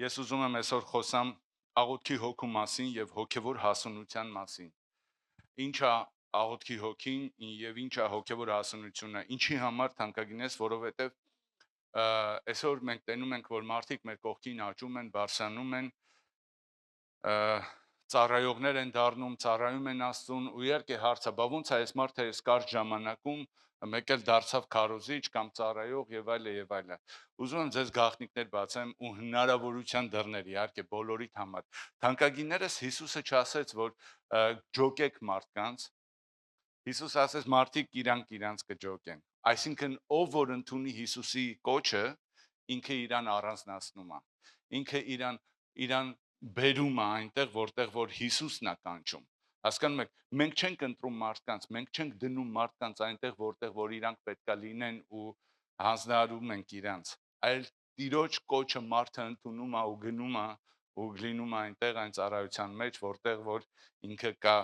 Ես ուզում եմ այսօր խոսամ աղոթքի հոգու մասին եւ հոգեվոր հասունության մասին։ Ինչ է աղոթքի հոգին եւ ինչ է հոգեվոր հասունությունը։ Ինչի համար թանկագինես, որովհետեւ այսօր մենք տենում ենք, որ մարդիկ մեր կողքին աճում են, բարձրանում են, ծառայողներ են դառնում, ծառայում են Աստծուն ու իհարկե հարցը, բա ո՞նց է այս մարդը այս կարճ ժամանակում մեկ էլ դարձավ քարոզիչ կամ ծառայող եւ այլը եւ այլը։ Ուզում եմ ձեզ գաղտնիքներ բացեմ ու հնարավորության դռներ, իհարկե բոլորիդ համար։ Թանկագիններս Հիսուսը չասեց, որ ջոկեք մարդկանց։ Հիսուս ասեց մարդիկ իրանք կջոկեն։ Այսինքն ով որ ընդունի Հիսուսի կոչը, ինքը իրան առանձնացնում է։ Ինքը իրան բերում է այնտեղ, որտեղ որ Հիսուսն է կանչում։ Հասկանում եք, մենք չենք ընտրում մարդկանց, մենք չենք դնում մարդկանց այնտեղ, որտեղ որ իրանք պետքա լինեն ու հանձնարարում ենք իրանց, այլ Տիրոջ կոչը մարդը ընդունում է ու գնում է ու լինում է այնտեղ այն ծառայության մեջ, որտեղ որ ինքը կա։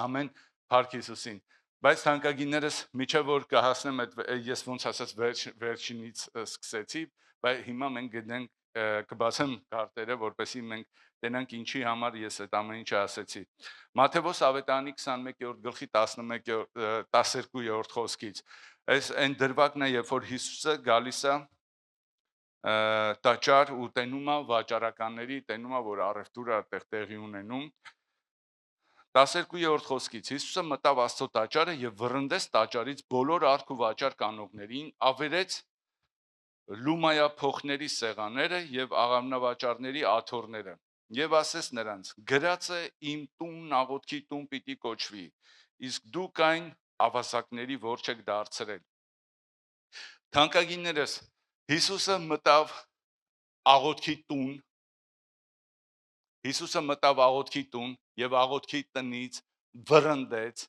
Ամեն Փառք Հիսուսին։ Բայց թանկագիններս միջև որ կհասնեմ այդ ես ոնց ասած վերջինից սկսեցի, բայց հիմա մենք գտնենք կբացեմ կարտերը, որպեսզի մենք տենանք ինչի համար ես այդ ամեն ինչը ասեցի։ Մատթեոս ավետարանի 21-րդ գլխի 12-րդ խոսքից։ Այս այն դրվագն է, երբ որ Հիսուսը գալիս է տաճար ու տենում է վաճառականների, տենում է, որ առևտուրը այդտեղ տեղի ունենում։ 12-րդ խոսքից Հիսուսը մտավ Աստծո տաճարը եւ վռնդեց տաճարից բոլոր արք ու վաճառ կանողներին, ավերեց լումայա փոխների սեղանները եւ աղավնավաճառների աթոռները եւ ասեց նրանց. գրած է իմ տունն աղոթքի տուն պիտի կոչվի, իսկ դուք այն ավազակների ворջ եք դարձրել։ Թանկագիններս, Հիսուսը մտավ աղոթքի տուն, Հիսուսը մտավ աղոթքի տուն եւ աղոթքի տնից վռնդեց,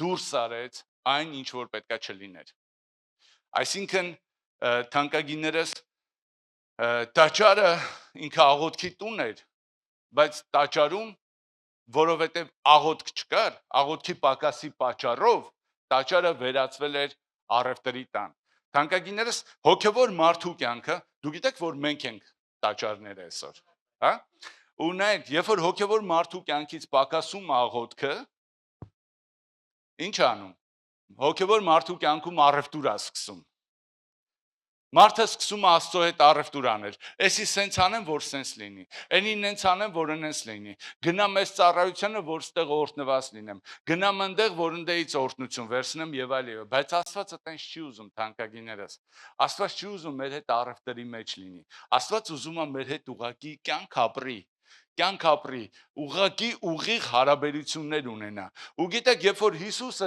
դուրս արեց այն, ինչ որ պետքա չլիներ։ Այսինքն թանկագիններս տաճարը ինքը աղոթքի տուն էր, բայց տաճարում, որովհետև աղոթք չկար, աղոթքի պակասի պատճառով տաճարը վերածվել էր առևտրի տան։ Թանկագիններս հոգևոր մարդու կյանքը, դու գիտեք, որ մենք ենք տաճարները այսօր, հա? Ու նայեք, երբ որ հոգևոր մարդու կյանքից պակասում աղոթքը, ինչ անում։ Հոգևոր մարդու կյանքում առևտուր է սկսում։ Մարդը սկսում է Աստծո հետ առևտուր անել։ Էսի սենց անեմ, որ սենց լինի։ Էնին նենց անեմ, որ նենց լինի։ Գնամ այս ծառայությանը, որ ստեղ օրհնված լինեմ։ Գնամ այնտեղ, որ ընդեից օրհնություն վերցնեմ եւ այլ եւ։ Բայց Աստվածը տենց չի ուզում, թանկագիներս։ Աստված չի ուզում մեր հետ առևտրի մեջ լինի։ Աստված ուզում է մեր հետ ուղղակի կյանք ապրի, ուղղակի ուղիղ հարաբերություններ ունենա։ Ու գիտեք, երբ որ Հիսուսը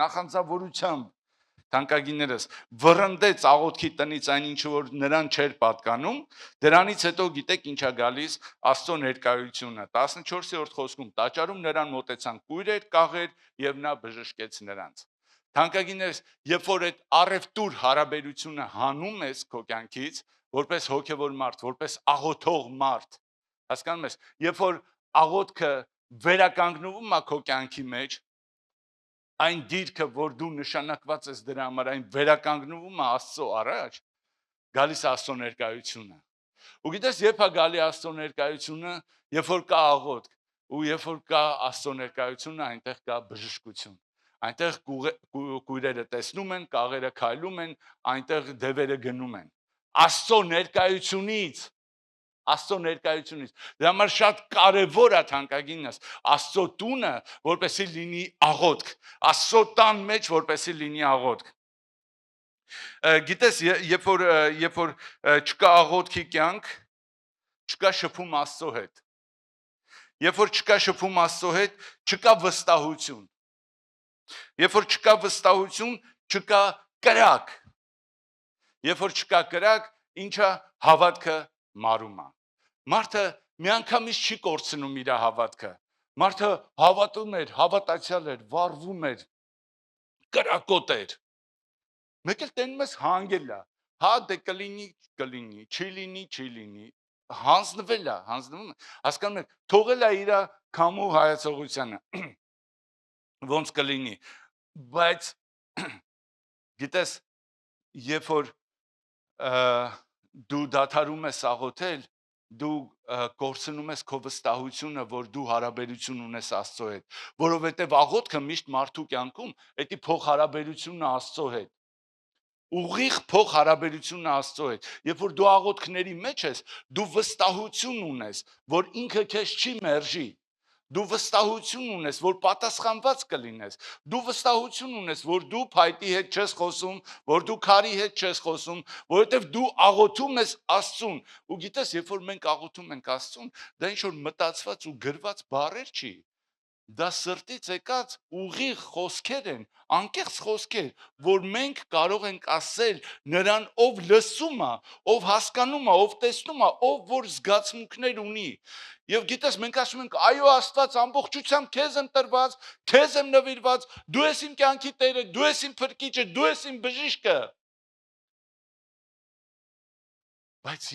նախանձավորությամբ թանկագիններս վռնդեց աղոթքի տնից այն ինչ որ նրան չէր պատկանում, դրանից հետո գիտեք ինչա գալիս Աստծո ներկայությունը 14-րդ խոսքում տաճարում նրան մոտեցան կույրեր, կաղեր եւ նա բժշկեց նրանց։ Թանկագիններս, երբ որ այդ առևտուր հարաբերությունը հանում ես քո կյանքից, որպես հոգևոր մարդ, որպես աղոթող մարդ, հասկանում ես, երբ որ աղոթքը վերականգնվում է քո կյանքի մեջ, այն դիրքը, որ դու նշանակված ես դրա համար, այն վերականգնվում է Աստծո առաջ, գալիս Աստծո ներկայությունը։ Ու գիտես, երբ է գալի Աստծո ներկայությունը, երբ որ կա աղոթք, ու երբ որ կա Աստծո ներկայությունը, այնտեղ կա բժշկություն։ Այնտեղ կույրերը տեսնում են, կաղերը քայլում են, այնտեղ դևերը գնում են։ Աստծո ներկայությունից Դրա համար շատ կարևոր է թանկագինս Աստծո տունը, որպեսզի լինի աղոթք, Աստծո տան մեջ որպեսզի լինի աղոթք։ Գիտես, երբ որ չկա աղոթքի կյանք, չկա շփում Աստծո հետ։ Երբ որ չկա շփում Աստծո հետ, չկա վստահություն։ Երբ որ չկա վստահություն, չկա կրակ։ Երբ որ չկա կրակ, ինչա հավատքը մարում է։ Մարդը միանգամից չի կորցնում իր հավատքը։ Մարդը հավատում էր, հավատացյալ էր, վառվում էր, կրակոտ էր։ Մեկ էլ տենում ես հանգել է։ Հա դե կլինի, չի լինի, հանձնվել է, հանձնվում է։ Հասկանում եք, թողել է իր քամու հայացողությանը։ Ոնց կլինի։ Բայց գիտես, երբ որ դու դու դադարում ես աղոթել, դու կորցնում ես քո վստահությունը, որ դու հարաբերություն ունես Աստծո հետ, որովհետև աղոթքը միշտ մարդու կյանքում դա փոխհարաբերությունն է Աստծո հետ։ Ուղիղ փոխհարաբերությունն Աստծո հետ։ Երբ որ դու աղոթքների մեջ ես, դու վստահություն ունես, որ ինքը քեզ չի մերժի։ Դու վստահություն ունես, որ պատասխանված կլինես։ Դու վստահություն ունես, որ դու փայտի հետ չես խոսում, որ դու քարի հետ չես խոսում, որովհետև դու աղոթում ես Աստծուն։ Ու գիտես, երբ որ մենք աղոթում ենք Աստծուն, դա ինչ որ մտածված ու գրված բառեր չի։ Դա սրտից եկած ուղիղ խոսքեր են, անկեղծ խոսքեր, որ մենք կարող ենք ասել նրան, ով լսում է, ով հասկանում է, ով տեսնում է, ով որ զգացմունքներ ունի։ Եվ գիտես, մենք ասում ենք, այո, Աստված ամբողջությամբ քեզ եմ տրված, քեզ եմ նվիրված, դու ես իմ կյանքի Տերը, դու ես իմ Փրկիչը, դու ես իմ բժիշկը։ Բայց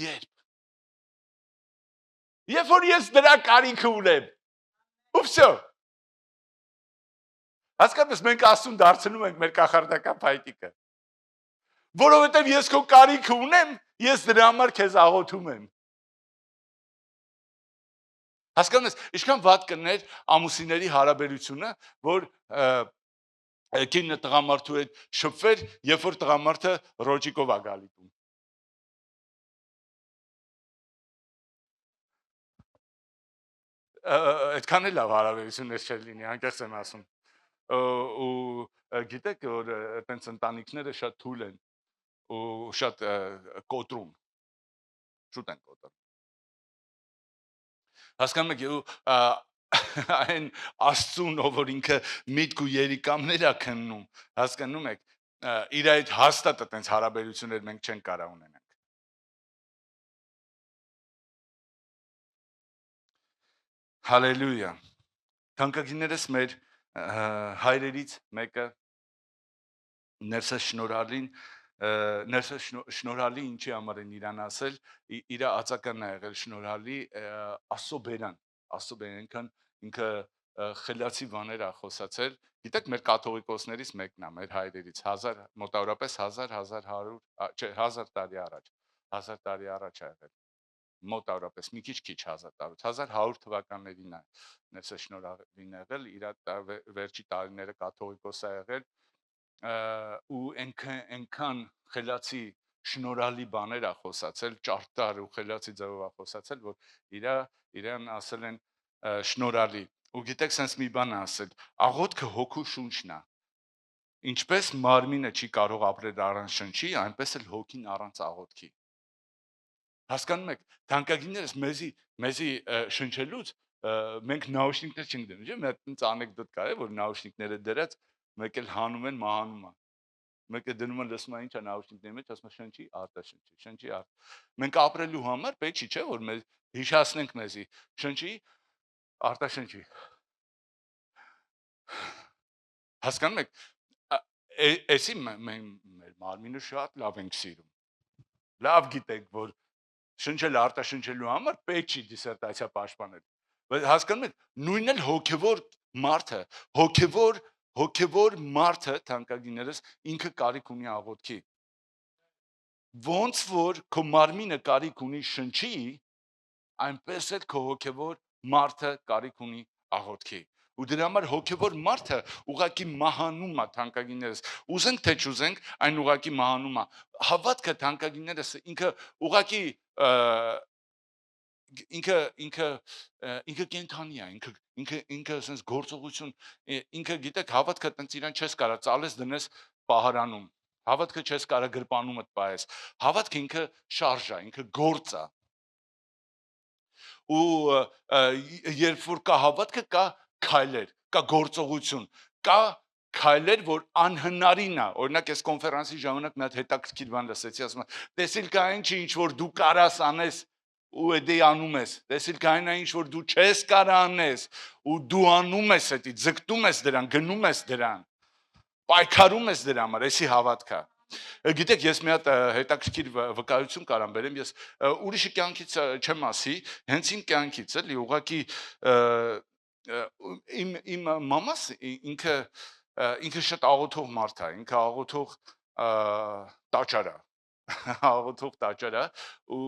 երբ որ ես դրա կարիքը ունեմ, ու վсё։ Հասկանում ես, մենք Աստծուն դարձնում ենք մեր կախարդական փայտիկը։ Որովհետև ես քո կարիքը ունեմ, ես դրա համար քեզ աղոթում եմ։ Հասկանում ես, ինչքան վատ կներ ամուսինների հարաբերությունը, որ կինը տղամարդու հետ շփվեր, երբ որ տղամարդը ռոճիկով է գալի տուն։ Այդքան էլ լավ հարաբերություններ չէր լինի, անկեղծ եմ ասում։ Ու գիտեք, որ այտենց ընտանիքները շատ թույլ են ու շատ կոտրում։ Շուտ են կոտրում։ Հասկանում եք, այն Աստծուն, ով որ ինքը միտք ու երիկամներ է քննում, հասկանում եք, իր այդ հաստատ այտենց հարաբերություններ մենք չենք կարող ունենանք։ Հալելույա։ Թանկագիններս, մեր հայրերից մեկը Ներսես Շնորհալին, Ներսես Շնորհալի ինչի համար են իրան ասել, իր ածականն է եղել Շնորհալի Աստծո բերան, ինքը խելացի բաներ է խոսացել։ Գիտեք, մեր կաթողիկոսներից մեկն է, մեր հայրերից, մոտավորապես 1100, չէ, 1000 տարի առաջ, 1000 տարի առաջ է եղել։ Մոտավորապես մի քիչ 1000 տարի, 1100 թվականներին է Ներսես Շնորհալին եղել, իր վերջի տարիները կաթողիկոս է եղել, ու այնքան խելացի շնորհալի բաներ է խոսացել, ճարտար ու խելացի ձևով է խոսացել, որ իրան ասել են շնորհալի։ Ու գիտեք, sense մի բան ասել, աղոթքը հոգու շունչն է։ Ինչպես մարմինը չի կարող ապրել առանց շնչի, այնպես էլ հոգին առանց աղոթքի։ Հասկանում եք, թանկագիններս մեզի շնչելուց մենք նաուշնիկներ չենք դնում, չէ՞։ Մի հատ անեկդոտ կա, որ նաուշնիկները դրած, մեկ էլ հանում են, մահանում է։ Մեկը դնում են, լսում են ինչ է նաուշնիկների մեջ, ասում են շնչի, արտաշնչի, շնչի, արտաշնչի։ Մենք ապրելու համար պետք չի, չէ՞, որ մեզ հիշացնենք մեզի, շնչի, արտաշնչի։ Հասկանում եք, էսի մեր մարմինը շատ լավ ենք սիրում։ Լավ գիտենք, որ շնչել արտաշնչելու համար պետք չի դիսերտացիա պաշտպանել։ Բայց հասկանում եք, նույնն էլ հոգևոր մարդը, թանկագիներս, ինքը կարիք ունի աղոթքի։ Ոնց որ քո մարմինը կարիք ունի շնչի, այնպես էլ քո հոգևոր մարդը կարիք ունի աղոթքի։ Ու դրա համար հոգևոր մարդը ուղակի մահանում է, թանկագիներս։ Ուզենք թե չուզենք, այն ուղակի մահանում է։ Հավատքը, թանկագիներս, ինքը ուղակի ինքը կենթանի է, ինքը ասես գործողություն, ինքը գիտեք, հավատքը տենց իրան չես կարա ծալես դնես պահարանում, հավատքը չես կարա գրպանումդ պահես, հավատքը ինքը շարժ է, ինքը գործ է։ Ու երբ որ կա հավատքը, կա քայլեր, կա գործողություն, կա քայլեր, որ անհնարին է։ Օրինակ, այս կոնֆերանսի ժամանակ մի հատ հետաքրքիր բան լսեցի, ասում եմ, տեսիլ կա ինչ որ դու կարաս անես ու դե անում ես, տեսիլ կա ինչ որ դու չես կարա անես ու դու անում ես դա, ձգտում ես դրան, գնում ես դրան, պայքարում ես դրա համար, էսի հավատքա։ Գիտեք, ես մի հատ հետաքրքիր վկայություն կարամ բերեմ, ես ուրիշի կյանքից չեմ ասի, հենց իմ կյանքից էլի, ուղղակի իմ մամաս ինքը շատ աղոթող մարդ է, ինքը աղոթող տաճար է։ աղոթող տաճարը ու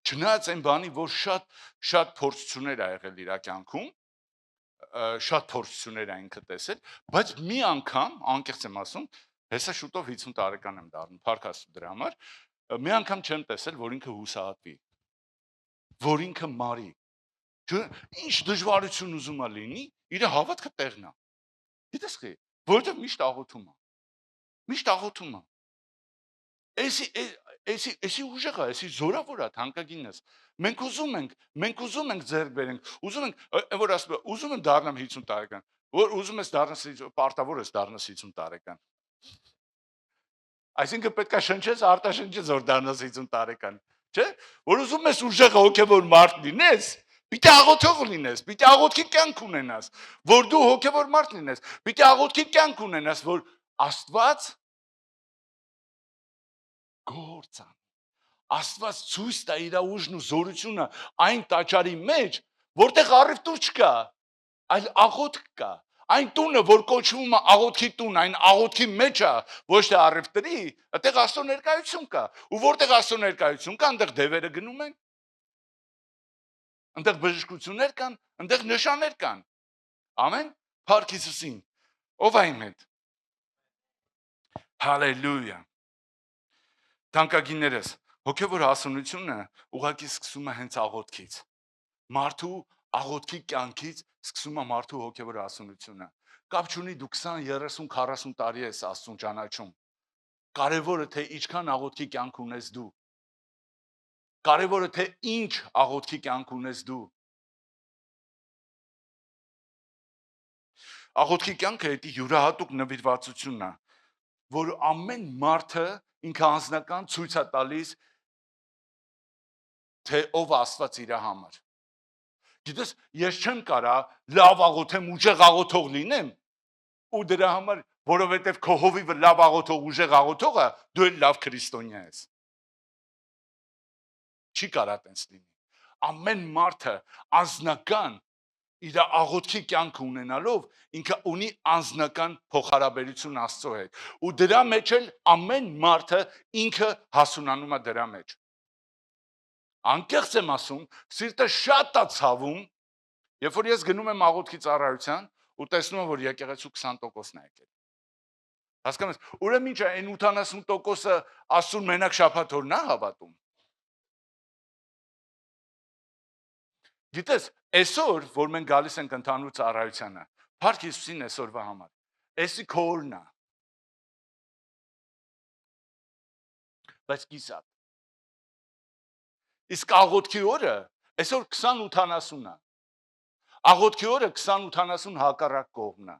չնայած այն բանի, որ շատ փորձություններ ա եղել իր կյանքում, շատ փորձություններ ա ինքը տեսել, բայց մի անգամ, անկեղծ եմ ասում, հեսա շուտով 50 տարեկան եմ դառնում, փառք Աստծո դրա համար, մի անգամ չեմ տեսել, որ ինքը հուսահատվի, որ ինքը մարի։ Ինչ դժվարություն ուզում ա լինի, իր հավատքը տեղն ա։ Գիտես խի, որովհետև միշտ աղոթում ա։ Միշտ աղոթում ա։ Էսի ուժեղ ա, էսի զորավոր ա թանկագինս։ Մենք ուզում ենք ձեռք բերենք, ուզում ենք, որ ասում եմ, ուզում եմ դառնամ 50 տարեկան, որ ուզում ես դառնաս, պարտավոր ես դառնաս 50 տարեկան։ Այսինքն պետք է շնչես, արտաշնչես, որ դառնաս 50 տարեկան, չէ՞։ Որ ուզում ես ուժեղ հոգևոր մարդ լինես, պիտի աղոթող լինես, պիտի աղոթքի կյանք ունենաս, որ դու հոգևոր մարդ լինես, պիտի աղոթքի կյանք ունենաս, որ Աստված գործ անի։ Աստված ցույց տա իր ուժն ու զորությունը այն տաճարի մեջ, որտեղ առևտուր չկա, այլ աղոթք կա։ Այն տունը, որ կոչվում է աղոթքի տուն, այն աղոթքի մեջ է, ոչ թե առևտրի, այդտեղ Աստծո ներկայություն կա։ Ու որտեղ Աստծո ներկայություն կա, այնտեղ դևերը գնում են, այնտեղ բժշկություններ կան, այնտեղ նշաններ կան։ Ամեն։ Փառք Հիսուսին։ Ով է իմ հետ։ Հալելույա։ Թանկագիններս, հոգևոր հասունությունը ուղղակի սկսում է հենց աղոթքից։ Մարդու աղոթքի կյանքից սկսում է մարդու հոգևոր հասունությունը։ Կապ չունի դու 20, 30, 40 տարի ես Աստծուն ճանաչում։ Կարևորը թե ինչքան աղոթքի կյանք ունես դու։ Կարևորը թե ինչ աղոթքի կյանք ունես դու։ Աղոթքի կյանքը դա յուրահատուկ նվիրվածությունն է, որ ամեն մարդը ինքը անձնական ցույց է տալիս, թե ով Աստված իր համար։ Գիտես, ես չեմ կարա լավ աղոթեմ, ուժեղ աղոթող լինեմ, ու դրա համար, որովհետև քո հովիվը լավ աղոթող, ուժեղ աղոթողը, դու էլ լավ քրիստոնյա ես։ Չի կարա տենց լինի։ Ամեն մարդը անձնական իր աղոթքի կյանք ունենալով, ինքը ունի անձնական փոխհարաբերություն Աստծո հետ։ Ու դրա մեջ էլ ամեն մարդը ինքը հասունանում է դրա մեջ։ Անկեղծ եմ ասում, սիրտը շատ է ցավում, երբ որ ես գնում եմ աղոթքի ծառայության ու տեսնում եմ, որ եկեղեցու 20%-ն է եկել։ Հասկանաս, ուրեմն ինչ է, այն 80%-ը Աստծուն մենակ շաբաթ օրն է հավատում։ Գիտես, այսօր, որ մենք գալիս ենք ընդհանուր ծառայությանը, Փառք Հիսուսին այսօրվա համար։ Էսի քո օրն է։ Բայց կիսատ։ Իսկ աղոթքի օրը այսօր 20-80 է։ Աղոթքի օրը 20-80 հակառակ կողմն է։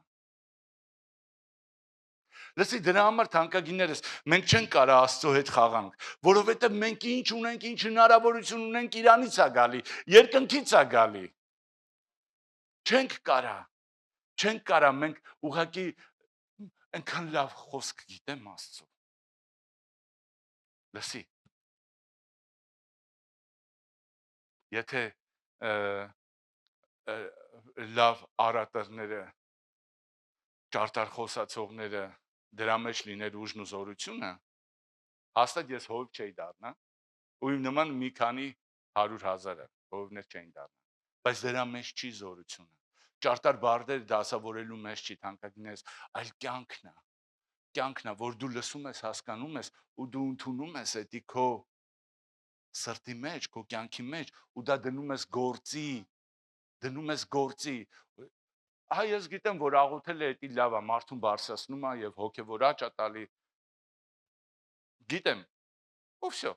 Լսի, դրա համար թանկագիններս, մենք չենք կարա Աստծո հետ խաղանք, որովհետև մենք ինչ ունենք, ինչ հնարավորություն ունենք, Իրանից է գալի, երկնքից է գալի։ Չենք կարա, մենք ուղղակի այնքան լավ խոսք գիտեմ Աստծո։ Լսի, եթե լավ առատորները, ճարտար խոսացողները դրա մեջ լիներ ուժն ու զորությունը, հաստատ ես հովիվ չէի դառնա, ու իմ նման մի քանի 100,000-ը հովիվներ չէին դառնա, բայց դրա մեջ չի զորությունը, ճարտար բարդեր դասավորելու մեջ չի թանկագինես, այլ կյանքն է, որ դու լսում ես, հասկանում ես, ու դու ընդունում ես էդի քո սրտի մեջ, քո կյանքի մեջ, ու դա դնում ես գործի, Հա ես գիտեմ, որ աղոթել է էդի լավ է, մարդուն բարձրացնում է եւ հոգեվոր աճ է տալի։ Գիտեմ։ Ու վсё։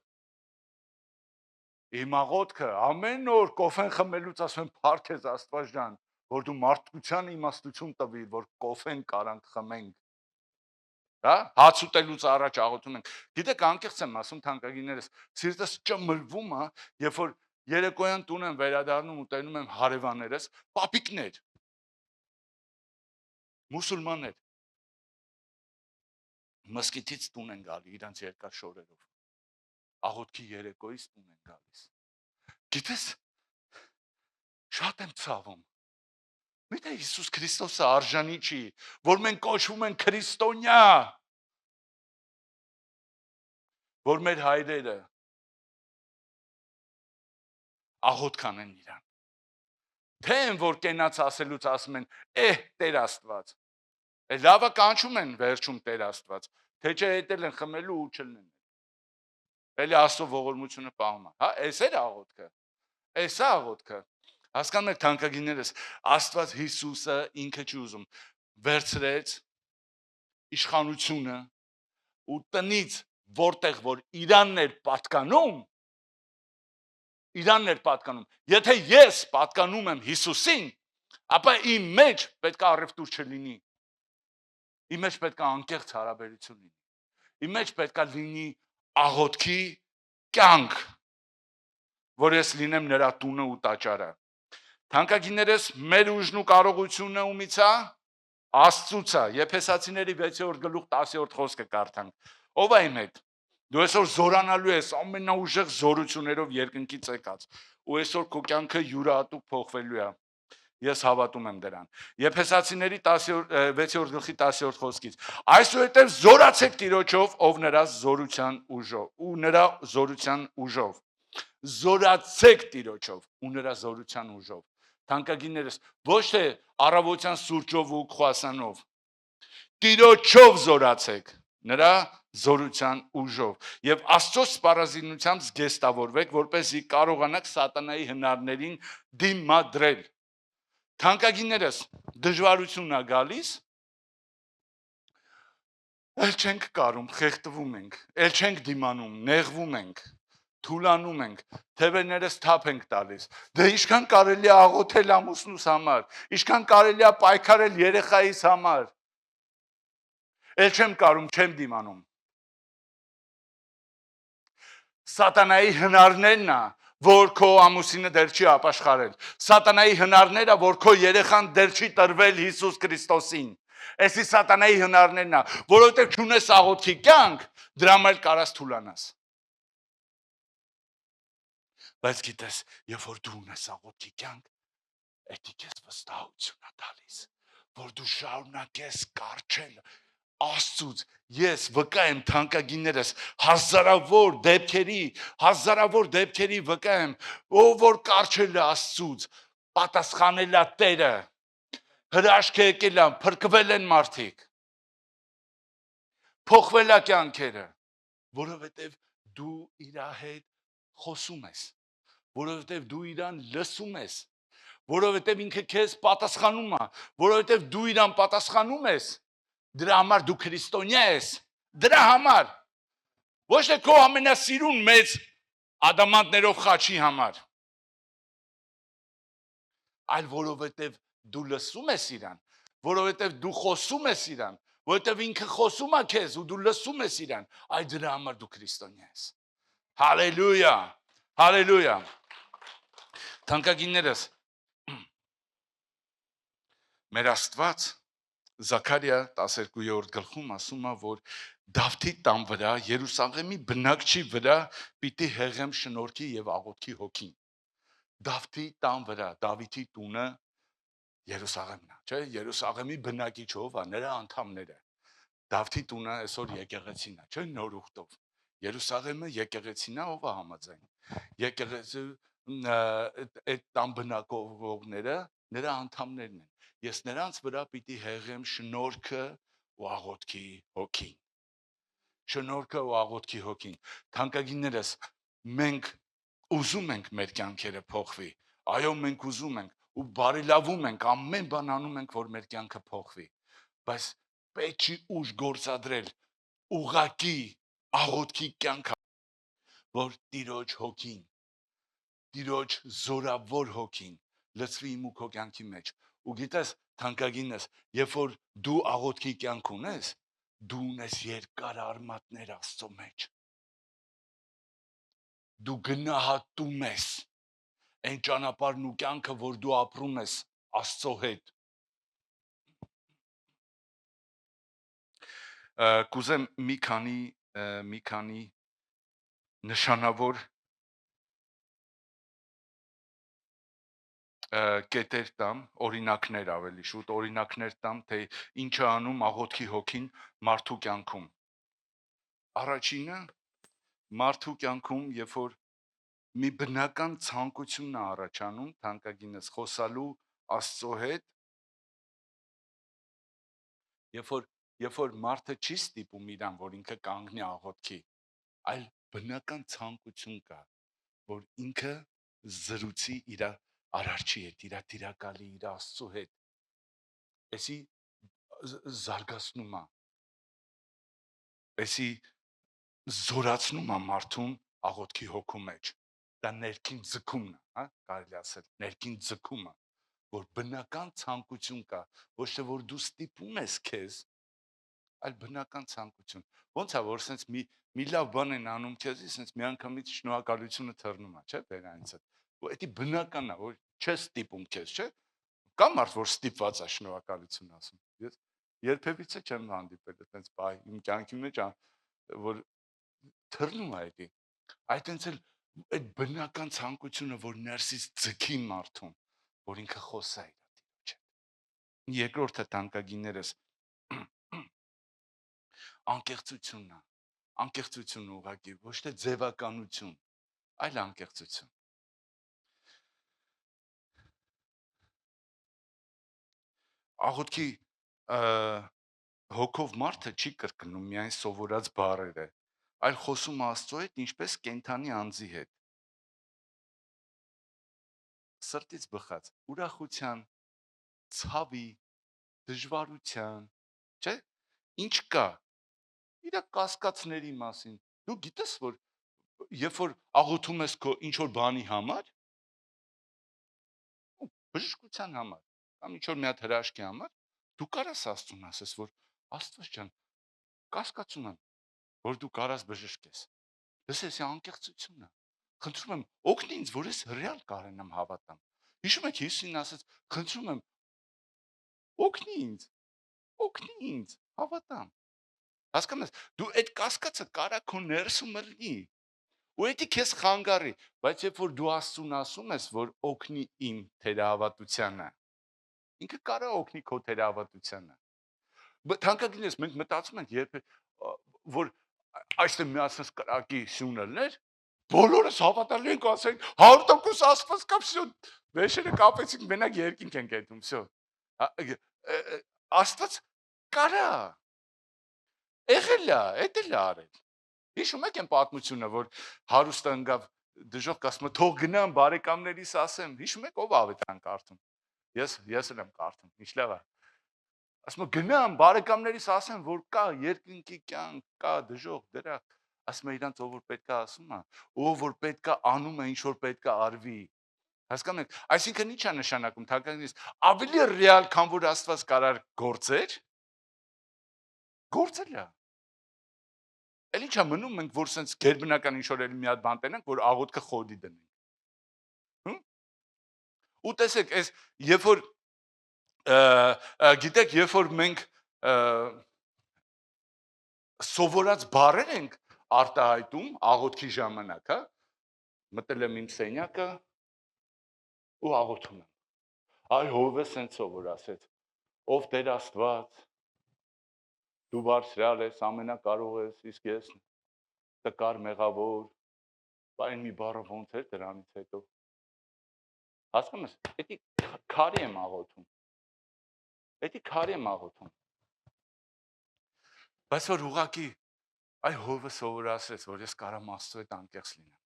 Իմ աղոթքը ամեն օր կոֆեն խմելուց ասում եմ փառք ես Աստված ջան, որ դու մարդկության իմաստություն տվի, որ կոֆեն կարանք խմենք։ Հա, հաց ուտելուց առաջ աղոթում ենք։ Գիտեք, անկեղծ եմ ասում թանկագիններս, սիրտս ճմլվում է, երբ որ երեկոյան տուն եմ վերադառնում ու տենում եմ հարևաններս, պապիկներ մուսուլմաններ մսկիթից տուն են գալի իրանց երկար շորերով, աղոթքի երեկոյից տուն են գալիս, գիտես, շատ եմ ցավում, միթե Հիսուս Քրիստոսը արժանի չի, որ մենք կոչվում ենք քրիստոնյա, որ մեր հայրերը աղոթք անեն իրան։ Թե են, որ կենաց ասելուց ասում են, Տեր Աստված։ Լավը կանչում են վերջում Տեր Աստված, թե չէ հետել են խմելու ու չլնեն։ Էլի Աստծո ողորմությունը պահում է։ Հա, էս էր աղոթքը։ Էս է աղոթքը։ Հասկանում եք թանկագիններս, Աստված Հիսուսը ինքը չի ուզում վերցրեց իշխանությունը ու տնից որտեղ որ իրանն էր պատկանում, եթե ես պատկանում եմ Հիսուսին, ապա իմ մեջ պետք է առևտուր չլինի, իմ մեջ պետք է անկեղծ հարաբերություն լինի, իմ մեջ պետք է լինի աղոթքի կյանք, որ ես լինեմ նրա տունը ու տաճարը։ Թանկագիններս, մեր ուժն ու կարողությունը ումից է, Աստծուց է։ Եփեսացիների 6-րդ գլուխ 10-րդ խոսքը կարդանք։ Ով է իմ հետ։ Դու այսօր զորանալու ես ամենաուժեղ զորություններով երկնքից եկած, ու այսօր քո կյանքը յուրահատուկ փոխվելու է։ Ես հավատում եմ դրան։ Եփեսացիների 6-րդ գլխի 10-րդ խոսքից։ Այսուհետև զորացեք Տիրոջով, ով նրա զորության ուժով, ու նրա զորության ուժով։ Զորացեք Տիրոջով ու նրա զորության ուժով։ Թանկագիններս, ոչ թե առավոտյան սուրճով ու քրուասանով, Տիրոջով զորացեք, նրա զորության ուժով, եւ Աստծո սպառազինությամբ զգեստավորվեք, որպեսզի կարողանաք սատանայի հնարներին դիմադրել։ Թանկագիններս, դժվարությունն է գալիս, էլ չենք կարում, խեղդվում ենք, էլ չենք դիմանում, նեղվում ենք, թուլանում ենք, թևերներս թափ ենք տալիս։ Դե ինչքան կարելի է աղոթել ամուսնուս համար, ինչքան կարելի է պայքարել երեխայիս համար։ Էլ չեմ կարում, չեմ դիմանում։ Սատանայի հնարներն է, որ քո ամուսինը դեռ չի ապաշխարել։ Սատանայի հնարները, որ քո երեխան դեռ չի տրվել Հիսուս Քրիստոսին։ Էսի սատանայի հնարներն է, որովհետև չունես աղոթքի կյանք, դրա համար կարաս թուլանաս։ Բայց գիտես, երբ որ դու ունես աղոթքի կյանք, դա քեզ վստահություն է տալիս, որ դու շարունակես կարչել Աստծուց։ Ես վկա եմ թանկագիններս, հազարավոր դեպքերի վկա եմ, ով որ կարչել է Աստծուց, պատասխանել է Տերը, հրաշք է եկել է, փրկվել են մարդիկ, փոխվել է կյանքերը, որովհետև դու իր հետ խոսում ես, որովհետև դու իրան լսում ես, որովհետև ինքը քեզ պատասխանում է, որովհետև դու իրան պատասխանում ես, դրա համար դու քրիստոնյա ես, դրա համար, ոչ թե քո ամենասիրուն մեծ ադամանդներով խաչի համար, այլ որովհետև դու լսում ես իրան, որովհետև դու խոսում ես իրան, որովհետև ինքը խոսում է քեզ ու դու լսում ես իրան, այ դրա համար դու քրիստոնյա ես։ Հալելույա, հալելույա։ Թանկագիններս, մեր Աստված Զաքարիա 12-րդ գլխում ասում է, որ Դավթի տան վրա, Երուսաղեմի բնակչի վրա պիտի հեղեմ շնորհքի եւ աղոթքի հոգին։ Դավթի տան վրա, Դավիթի տունը Երուսաղեմն է, չէ՞, Երուսաղեմի բնակիչով է, նրա անդամները։ Դավթի տունը այսօր եկեղեցին է, չէ՞, նոր ուխտով։ Երուսաղեմը եկեղեցին է, ով է համաձայն։ Եկեղեցու այդ տան բնակողները նրա անդամներն են։ Ես նրանց վրա պիտի հեղեմ շնորհքը ու աղոթքի հոգին։ Շնորհքը ու աղոթքի հոգին։ Թանկագիններս, մենք ուզում ենք մեր կյանքերը փոխվի։ Այո, մենք ուզում ենք ու բարելավում ենք, ամեն բան անում ենք, որ մեր կյանքը փոխվի։ Բայց պետք չի ուժ գործադրել ուղակի աղոթքի կյանք, որ Տիրոջ հոգին, Տիրոջ զորավոր հոգին լցվի իմ ու քո կյանքի մեջ։ Ու գիտես, թանկագինս, երբ որ դու աղոթքի կյանք ունես, դու ունես երկար արմատներ Աստծո մեջ։ Դու գնահատում ես այն ճանապարհն ու կյանքը, որ դու ապրում ես Աստծո հետ։ Կուզեմ մի քանի նշանավոր կետեր տամ, օրինակներ ավելի շուտ, օրինակներ տամ, թե ինչ է անում աղոթքի հոգին մարդու կյանքում։ Առաջինը մարդու կյանքում, երբ որ մի բնական ցանկությունն է առաջանում, թանկագինս խոսալու Աստծո հետ, երբ որ մարդը չի ստիպում իրան, որ ինքը կանգնի աղոթքի, այլ բնական ցանկություն կա, որ ինքը զրուցի իր արարչի հետ, իր տիրակալի, իր Աստծո հետ, էսի զարգացնում է, էսի զորացնում է մարդուն աղոթքի հոգու մեջ, դա ներքին ձգումն է, հա, կարելի ասել, ներքին ձգումը, որ բնական ցանկություն կա, ոչ թե որ դու ստիպում ես քեզ, այլ բնական ցանկություն, ոնց է, որ սենց մի լավ բան են անում քեզի, սենց միանգամից շնորհակալությունը թռնում է, չէ, բերանցը, որ դա բնականն է, որ չես ստիպում քեզ, չէ, կա մարդ, որ ստիպված է շնորհակալություն ասում, ես երբևիցե չեմ հանդիպել այդպես բայ իմ կյանքի մեջ, որ թռնում է դա, այդտենց էլ այդ բնական ցանկությունը, որ ներսից ձգի մարդուն, որ ինքը խոսա իր Տիրոջ հետ։ Երկրորդը տանկագիներս անկեղծությունն է, անկեղծություն ուղղակի, ոչ թե ձևականություն, այլ անկեղծություն։ Աղոթքի հոգով մարդը չի կրկնում միայն սովորած բառերը, այլ խոսում Աստծո հետ, ինչպես կենդանի անձի հետ։ Սրտից բխած, ուրախության, ցավի, դժվարության, չէ՞։ Ինչ կա։ Իր կասկածների մասին։ Դու գիտես, որ երբ որ աղոթում ես քո ինչ որ բանի համար, բժշկության համար, կամ ինչ որ մի հատ հրաշքի համար, դու կարաս Աստծուն ասես, որ Աստված ջան, կասկածում եմ, որ դու կարաս բժշկես։ Լսես, անկեղծությունն է։ Խնդրում եմ, օգնի ինձ, որ ես ռեալ կարենամ հավատամ։ Հիշում եք Հիսուսին ասեց, խնդրում եմ, օգնի ինձ, հավատամ։ Հասկանում ես, դու այդ կասկածը կարա քո ներսում լինի։ Ու դա քեզ խանգարի, բայց երբ որ դու Աստծուն ասում ես, որ օգնի իմ թերահավատությանը, ինքը կարա օգնի քո թերահավատությանը։ Թանկագինս մենք մտածում ենք, երբ որ այստեղ միացած կրակի սյունը լներ, բոլորս հավատալու ենք ասենք 100% Աստված կա, всё, վերջերը կապեցինք, մենակ երկինք ենք այդում, всё։ Աստված կարա։ Եղել է, էդ էլ արել։ Հիշում եք այն պատմությունը, որ հարուստը ընկավ դժոխք, ասում է թող գնամ բարեկամներիս ասեմ։ Հիշում եք ով ավետարան կարդում։ Ես էլ եմ կարդում, ինչ լավ է։ Ասում է գնամ բարեկամներիս ասեմ, որ կա երկինքի կյանք, կա դժոխք, դրախտ։ Ասում է իրանց ով որ պետքա ասում է, ով որ պետքա անում է, ինչ որ պետքա արվի։ Հասկանում եք, այսինքն ի՞նչ է նշանակում, թանկագինս, ավելի ռեալ, քան որ Աստված կարար գործեր, գործել է։ Էլ ի՞նչ է մնում, մենք որ սենց գերբնական ինչ որ էլի մի հատ բան տենանք, որ աղոթքը խոդի դնենք։ Ու տեսեք, այս երբ որ գիտեք, երբ որ մենք սովորած բառեր ենք արտահայտում աղոթքի ժամանակ, հա, մտել եմ իմ սենյակը ու աղոթում եմ։ Այ հովը սենց սովոր ասեց. ով Տեր Աստված, դու բարձրալ ես, ամենակարող ես, իսկ ես տկար մեղավոր, այն մի բառը ոնց էր դրանից հետո։ Հասկանում ես, դա քարի եմ աղոթում։ Դա քարի եմ աղոթում։ Բայց որ ուղղակի այ հովը սովորացրեց, որ ես կարամ Աստծո հետ անկեղծ լինեմ։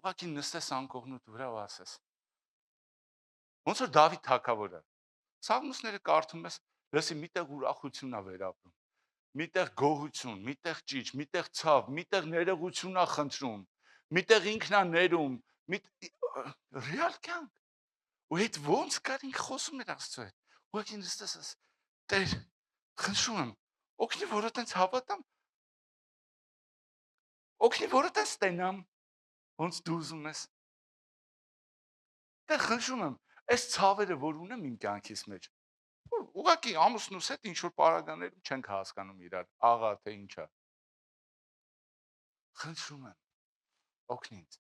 Ուղղակի նստես անկողնուտ վրա ու ասես։ Ոնց որ Դավիթ թագավորը։ Սաղմոսները կարդում ես, լսի միտեղ ուրախությունն է վերապրում։ Միտեղ գոհություն, միտեղ ճիչ, միտեղ ցավ, միտեղ ներողություն է խնդրում, միտեղ ինքն է ներում, ռեալ կյանք։ Ու այդ ոնց կար ինքը խոսում էր Աստծո հետ։ Ուղղակի նստես, Տեր, խնդրում եմ, օգնի որ այտենց հավատամ, օգնի որ այտենց տենամ, ոնց դու ուզում ես։ Տեր, խնդրում եմ, այս ցավերը, որ ունեմ իմ կյանքիս մեջ, որ ուղղակի ամուսնուս հետ ինչ որ պարագաներում չենք հասկանում իրար, աղա թե ինչա։ Խնդրում եմ, օգնի ինձ։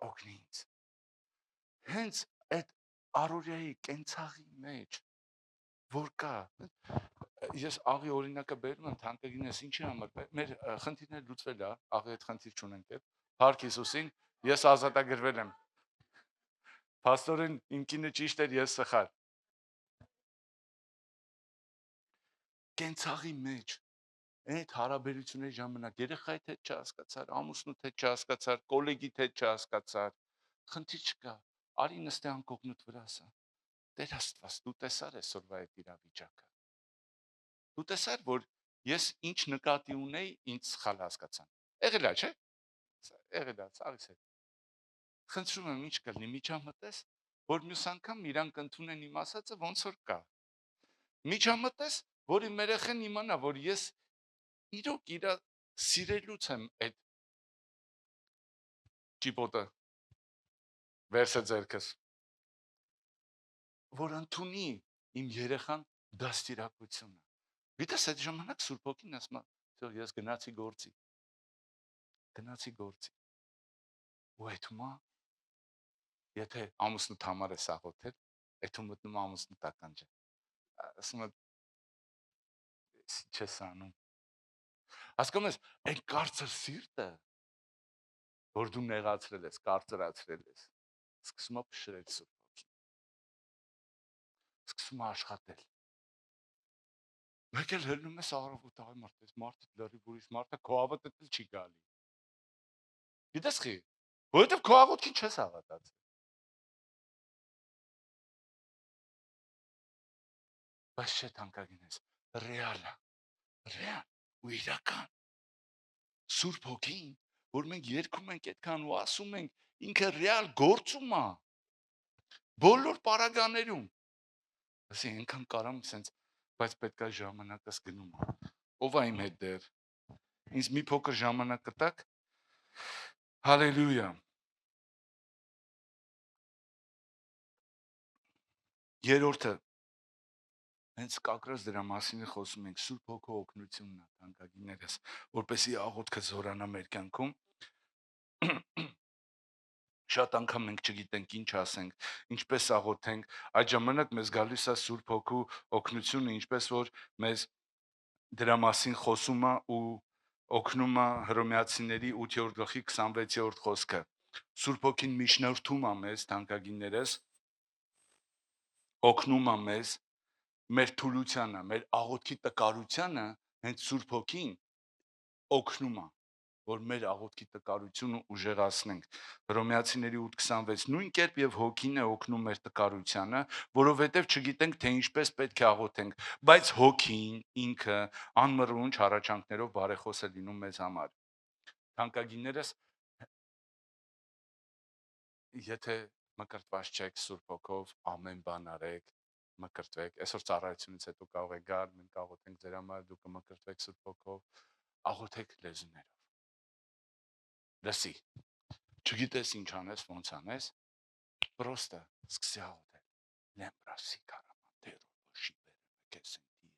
Օգնի ինձ։ Հենց այդ առօրյայի կենցաղի մեջ, որ կա, Ես աղի օրինակը բերում եմ թանկագինես ինչի համար մեր խնդիրները լուծվել է, աղի այդ խնդիր չունենք էլ։ Փառք Հիսուսին, ես ազատագրվել եմ։ Պաստորին իմ կինը ճիշտ էր, ես սխալ։ Կենցաղի մեջ այդ հարաբերությունների ժամանակ երեխայի հետ չհասկացար, ամուսնուդ հետ չհասկացար, գոլեգիդ հետ չհասկացար, խնդիր չկա, արի նստե անկողնուդ վրասը։ Տեր Աստված, դու տեսար այսօրվա այդ իրավիճակը։ Դու տեսար, որ ես ինչ նկատի ունեի, ինձ սխալ հասկացան։ Եղել է, չէ՞։ Եղել է, ցավից հետ։ Խնդրում եմ, ինչ կլինի, միջամտես, որ մյուս անգամ իրանք ընդունեն իմ ասածը ոնց որ կա։ Միջամտես, որ իմ երեխան իմանա, որ ես իրոք իր սիրելուց եմ այդ ճիպոտը վերսը ձերքս, որ ընդունի իմ երեխան դաստիարակությունը։ Գիտես այդ ժամանակ Սուրբ Հոգին ասում է, ես գնացի գործի։ Ու այդումա, եթե ամուսնուդ համար է սաղոթել, այդում մտնում ամուսնու տականջը։ Ասում է, չես անում։ Հասկանում ես, այն կարծր սիրտը, որ դու նեղացրել ես, կարծրացրել ես, սկսում է փշրել Սուրբ Հոգին, սկսում է աշխատել։ Մեկ էլ հելնում ես առավոտ այ մարդ, այս մարդը լրիվ ուրիշ մարդ է, քո հավատը չի գալի։ Գիտես խի, որովհետև քո աղոթքին չես հավատացել։ Բայց չէ թանկագինես, ռեալ ու իրական Սուրբ Հոգին, որ մենք երգում ենք այդքան ու ասում ենք, ինքը ռեալ գործում է բոլոր պարագաներում։ Ասի այնքան կարամ սենց, բայց պետքա ժամանակս գնում է։ Ով է իմ հետ դեռ։ Ինձ մի փոքր ժամանակ կտակ։ Հալելույա։ Երրորդը հենց կակրած դրա մասին խոսում ենք, Սուրբ Հոգու օգնությունն է, թանկագիններս, որպեսզի աղոթքը զորանա մեր կյանքում։ Շատ անգամ մենք չգիտենք ինչ ասենք, ինչպես աղոթենք, այդ ժամանակ մեզ գալիս է Սուրբ Հոգու օգնությունը, ինչպես որ մեզ դրա մասին խոսում է ու օգնում է Հռոմեացիների 8-րդ գլխի 26-րդ խոսքը։ Սուրբ Հոգին միջնորդում է մեզ, թանկագիններս, օգնում է մեզ մեր թուլությանը, մեր աղոթքի տկարությանը, հենց Սուրբ Հոգին օգնում է, որ մեր աղոթքի տկարությունը ուժեղացնենք։ Հռոմեացիների 8:26 նույն կերպ եւ Հոգին է օգնում մեր տկարությանը, որովհետեւ չգիտենք թե ինչպես պետք է աղոթենք, բայց Հոգին ինքը անմռունչ հառաչանքներով բարեխոս է լինում մեզ համար։ Թանկագիններս, եթե մկրտված չեք Սուրբ Հոգով, ամեն բան արեք, մկրտվեք։ Այսօր ծառայությունից հետո կարող եք գալ, մենք աղոթենք ձեր համար, դուք կմկրտվեք Սուրբ Հոգով, աղոթեք լեզուներով։ Լսի, չգիտես ինչ անես, ոնց անես, պրոստը սկսի աղոթել։ Լեմբրասի կարամանդերո շիբերը կեսենտի։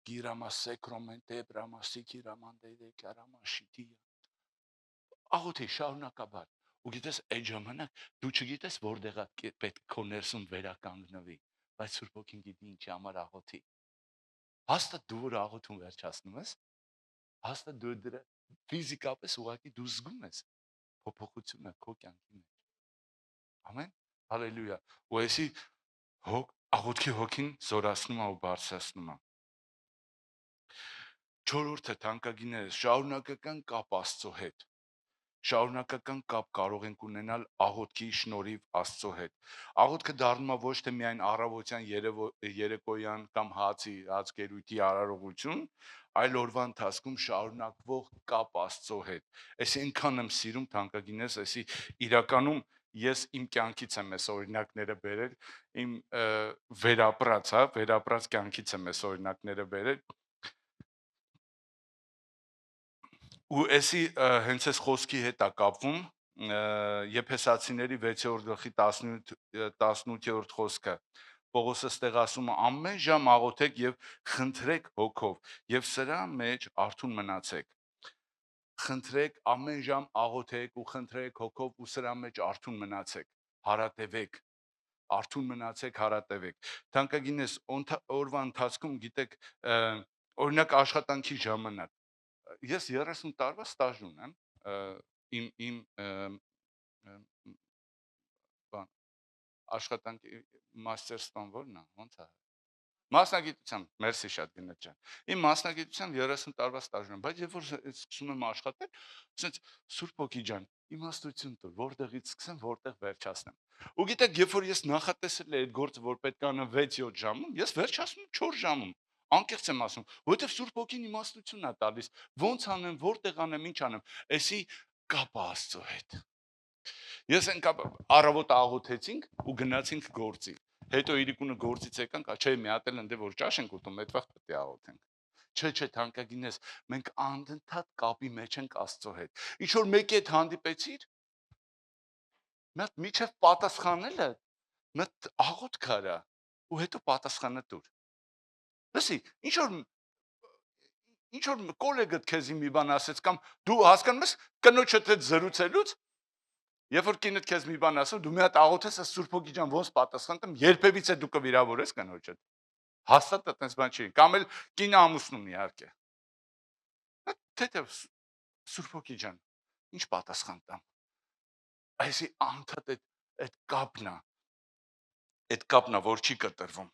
Գիրամասեկրոմենտե բրամասի գիրամանդեյ կարամաշիտի։ Աղոթի շարունակաբար։ Ու գիտես այդ ժամանակ դու չգիտես որտեղ է պետք քո ներսում վերականգնվի, բայց Սուրբ Հոգին գիտի ինչի համար աղոթի։ Հաստատ դու որ աղոթում վերջացնում ես, հաստատ դու դրա ֆիզիկապես ուղղակի դու զգում ես փոփոխությունը քո կյանքի մեջ։ Ամեն։ Հալելույա։ Ու այսի աղոթքի հոգին զորացնում է ու բարձրացնում է։ Չորրորդը թանկագիններս, շարունակական կապ Աստծո հետ։ Շարունակական կապ կարող ենք ունենալ աղոթքի շնորհիվ Աստծո հետ։ Աղոթքը դառնում է ոչ թե միայն առավոտյան, երեկոյան կամ հացկերույթի արարողություն, այլ օրվա ընթացքում շարունակվող կապ Աստծո հետ։ Այս այնքան եմ սիրում թանկագինես, այսի իրականում ես իմ կյանքից եմ այս օրինակները բերել, իմ վերապրած կյանքից եմ այս օրինակները բերել։ Ու էսի հենց այս խոսքի հետ է կապվում Եփեսացիների 6-րդ գլխի 18-րդ խոսքը։ Պողոսը ստեղ ասում է ամեն ժամ աղոթեք եւ խնդրեք հոգով եւ սրա մեջ արթուն մնացեք։ Խնդրեք ամեն ժամ աղոթեք ու խնդրեք հոգով ու սրա մեջ արթուն մնացեք։ Հարատևեք։ արթուն մնացեք, հարատևեք։ Թանկագինես, օրվա ընթացքում գիտեք, օրինակ աշխատանքի ժամանակ ես 30 տարվա ստաժ ունեմ, իմ բան աշխատանքի մաստերստան որն է, ոնց է։ Մասնագիտությամբ, մերսի շատ գնաց ջան։ Իմ մասնագիտությամբ 30 տարվա ստաժ ունեմ, բայց երբ որ սկսում եմ աշխատել, ասենց Սուրբ Հոգի ջան, իմաստություն տուր, որտեղից սկսեմ, որտեղ վերջացնեմ։ Ու գիտեք, երբ որ ես նախատեսել եմ այդ գործը, որ պետք է անեմ 6-7 ժամում, ես վերջացնում 4 ժամում։ Անկեղծ եմ ասում, որովհետև Սուրբ Հոգին իմաստությունն է տալիս, ոնց անեմ, որտեղ անեմ, ինչ անեմ։ Էսի կապը Աստծո հետ։ Ես ենք առավոտ աղոթեցինք ու գնացինք գործի։ Հետո իրիկունը գործից եկանք, չէ, մի հատ էլ ընդ որ ճաշ ենք ուտում, այդ վաղ պետք է աղոթենք։ Չէ, թանկագինես, մենք անդադար կապի մեջ ենք Աստծո հետ։ Ինչ որ մեկի հետ հանդիպեցիր, մի հատ միջև պատասխանելը, մի հատ աղոթ կարա ու հետո պատասխանը տուր։ Լսի, ինչ որ կոլեգդ քեզի մի բան ասեց կամ դու հասկանում ես կնոջդ հետ զրուցելուց, երբ որ կինդ քեզ մի բան ասում, դու մի հատ աղոթես, Սուրբ Հոգի ջան, ոնց պատասխան տամ, երբևիցե դու կվիրավորես կնոջդ։ Հաստատ այդպես բան չի։ Կամ էլ կինը ամուսնուն իհարկե։ Թե Սուրբ Հոգի ջան, ինչ պատասխան տամ։ Այսի անդադ այդ կապն է, որ չի կտրվում։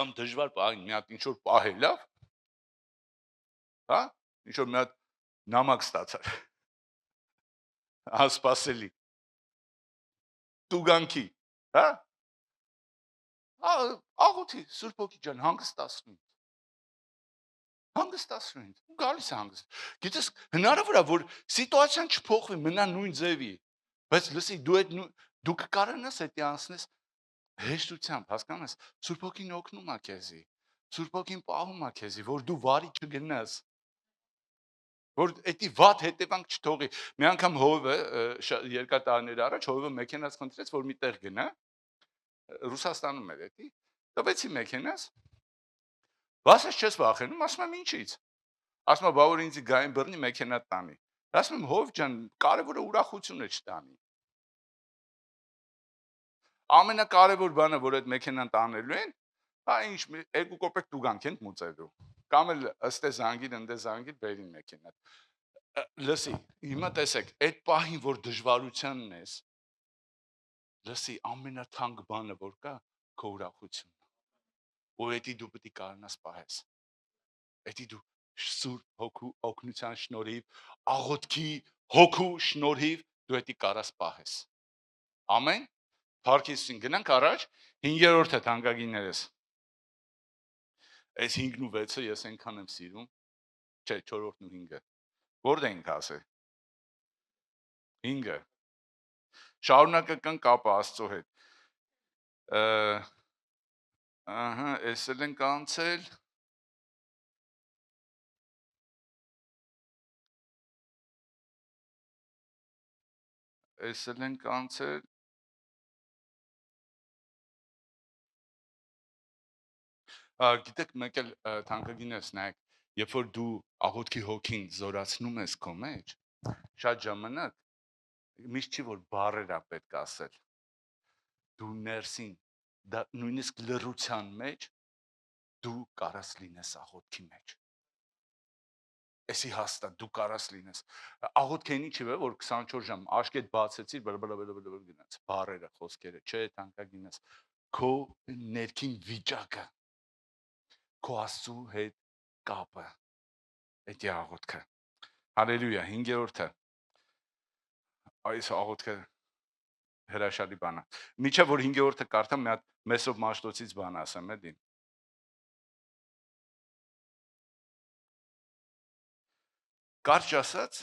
Կամ դժվար պահին մի հատ ինչ որ պահել, լավ։ Հա? Ինչ որ մի հատ նամակ ստացար։ Անսպասելի։ Տուգանքի, հա? Աղոթի, Սուրբ Հոգի ջան, հանգստացնի։ Ու գալիս է հանգիստ։ Գիտես, հնարավոր է, որ սիտուացիան չփոխվի, մնա նույն ձևի։ Բայց լսի, դու կկարանաս այդ անցնես հեշտությամբ, հասկանու ես, Սուրբ Հոգին օգնում է քեզի։ Սուրբ Հոգին պահում է քեզի, որ դու վարի չգնաս։ Որ էդի վատ հետևանք չթողի։ Մի անգամ հովը երկար տարիներ առաջ հովը մեքենաց խնդրեց, որ մի տեղ գնա։ Ռուսաստանում էր էդի։ Տվեցի մեքենաս։ Բասես չես վախենում, ասում եմ ինչից։ Ասում եմ, բա որ ինձ գային բռնի մեքենա տանի։ Ասում եմ, հով ջան, կարևորը ուրախությունը չտանի։ Ամենակարևոր բանը, որ այդ մեքենան տանելու են, հա ինչ 2 կոպեկ տուգանք են մուծելու։ Կամ էլ ըստ է զանգիր, ընդ է զանգիր, բերին մեքենա։ Լսի, հիմա տեսեք, այդ պահին, որ դժվարությանն ես, լսի, ամենաթանկ բանը, որ կա, քո ուրախությունն է։ Ու էդի դու պետք է կարողանաս պահես։ Էդի դու Սուրբ Հոգու օգնության շնորհիվ, աղոթքի հոգու շնորհիվ դու էդի կարաս պահես։ Ամեն։ Փառքիցին գնանք առաջ 5-րդը թանկագիններս։ Այս 5-ն ու 6-ը ես այնքան եմ սիրում։ Չէ, 4-րդն ու 5-ը։ Որտե ենք ասել։ 5-ը։ Շարունակական կապը Աստծո հետ։ Ահա, էս էլ ենք անցել։ Էս էլ ենք անցել։ Գիտեք, մեկ էլ թանկագինես նայեք, երբ որ դու աղոթքի հոգին զորացնում ես քո մեջ, շատ ժամանակ միշտ չի որ բառեր է պետք ասել։ Դու ներսին, դա նույնիսկ լռության մեջ դու կարաս լինես աղոթքի մեջ։ Էսի հաստատ դու կարաս լինես։ Աղոթքն ինչի՞ է, որ 24 ժամ աշկետ բացեցիր, գնաց։ Բառերը, խոսքերը, չէ, թանկագինես։ Քո ներքին վիճակը, քո Աստծո հետ կապը, էդի աղոթքը։ Հալելույա, 5-րդը։ Այս աղոթքը հրաշալի բան է։ Միջև որ 5-րդը կարդամ, մի հատ Մեսոբ Մաշտոցից բան ասեմ, էլի։ Կարճ ասած,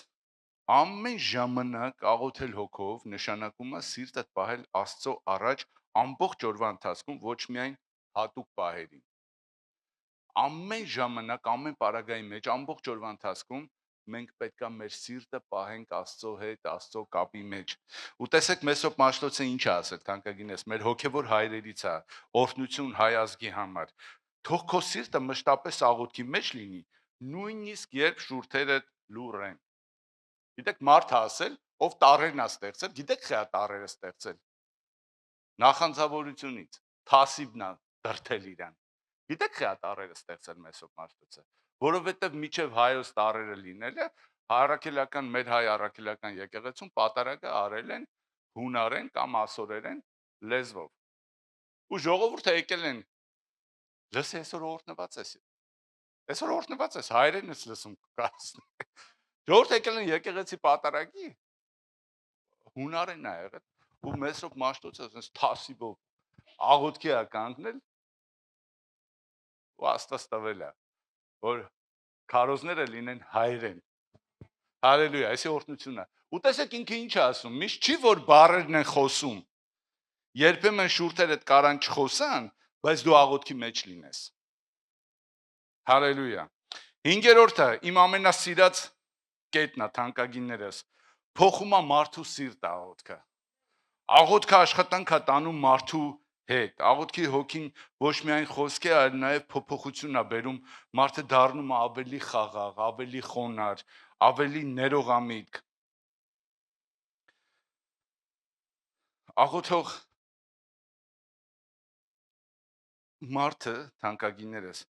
ամեն ժամանակ աղոթել հոգով նշանակում է սիրտդ պահել Աստծո առաջ ամբողջ օրվա ընթացքում, ոչ միայն հատուկ պահերին։ Ամեն ժամանակ, ամեն պարագայի մեջ, ամբողջ օրվա ընթացքում մենք պետք է մեր սիրտը պահենք Աստծո հետ, Աստծո կապի մեջ։ Ու տեսեք Մեսոբ Մաշտոցը ինչ է ասել, թանկագինես, մեր հոգևոր հայրերից է, օրհնություն հայ ազգի համար։ Թող քո սիրտը մշտապես աղոթքի մեջ լինի, նույնիսկ երբ շուրթերը լուռ են։ Գիտեք, մարդ ասել, ով տարերն է ստեղծել, գիտեք խա տարերը ստեղծել։ Նախանձավորությունից, թասիբն է դրթել իրան։ Գիտեք խա տարերը ստեղծել Մեսոպ Մաշտոցը, որովհետև միջև հայոց տարերը լինելը առաքելական մեր հայ առաքելական եկեղեցում պատարագը արել են հունարեն կամ ասորերեն լեզվով։ Ու ժողովուրդը եկել են լսի այսօր օրհնված ես։ Այսօր օրհնված ես, հայրենն ես լսում կաս։ Ժողովուրդը եկել են եկեղեցի պատարագի հունարեն ա եղել ու Մեսրոպ Մաշտոցը ասես թասիբով աղոթքի ա կանգնել ու Աստված տվել է որ քարոզները լինեն հայրեն։ Հալելույա, այսի օրհնությունն է։ Ու տեսեք ինքը ինչ է ասում, միշտ չի որ բառերն են խոսում։ Երբեմն շուրթերդ կարան չխոսան, բայց դու աղոթքի մեջ լինես։ Հալելույա։ 5-րդը իմ ամենասիրած կետն է, թանկագիններս։ Փոխում է մարդու սիրտը աղոթքը։ Աղոթքը աշխատանք է տանում մարդու հետ։ Աղոթքի հոգին ոչ միայն խոսք է, այլ նաև փոփոխություն է բերում, մարդը դառնում է ավելի խաղաղ, ավելի խոնարհ, ավելի ներողամիտ։ Աղոթող մարդը, թանկագիններս,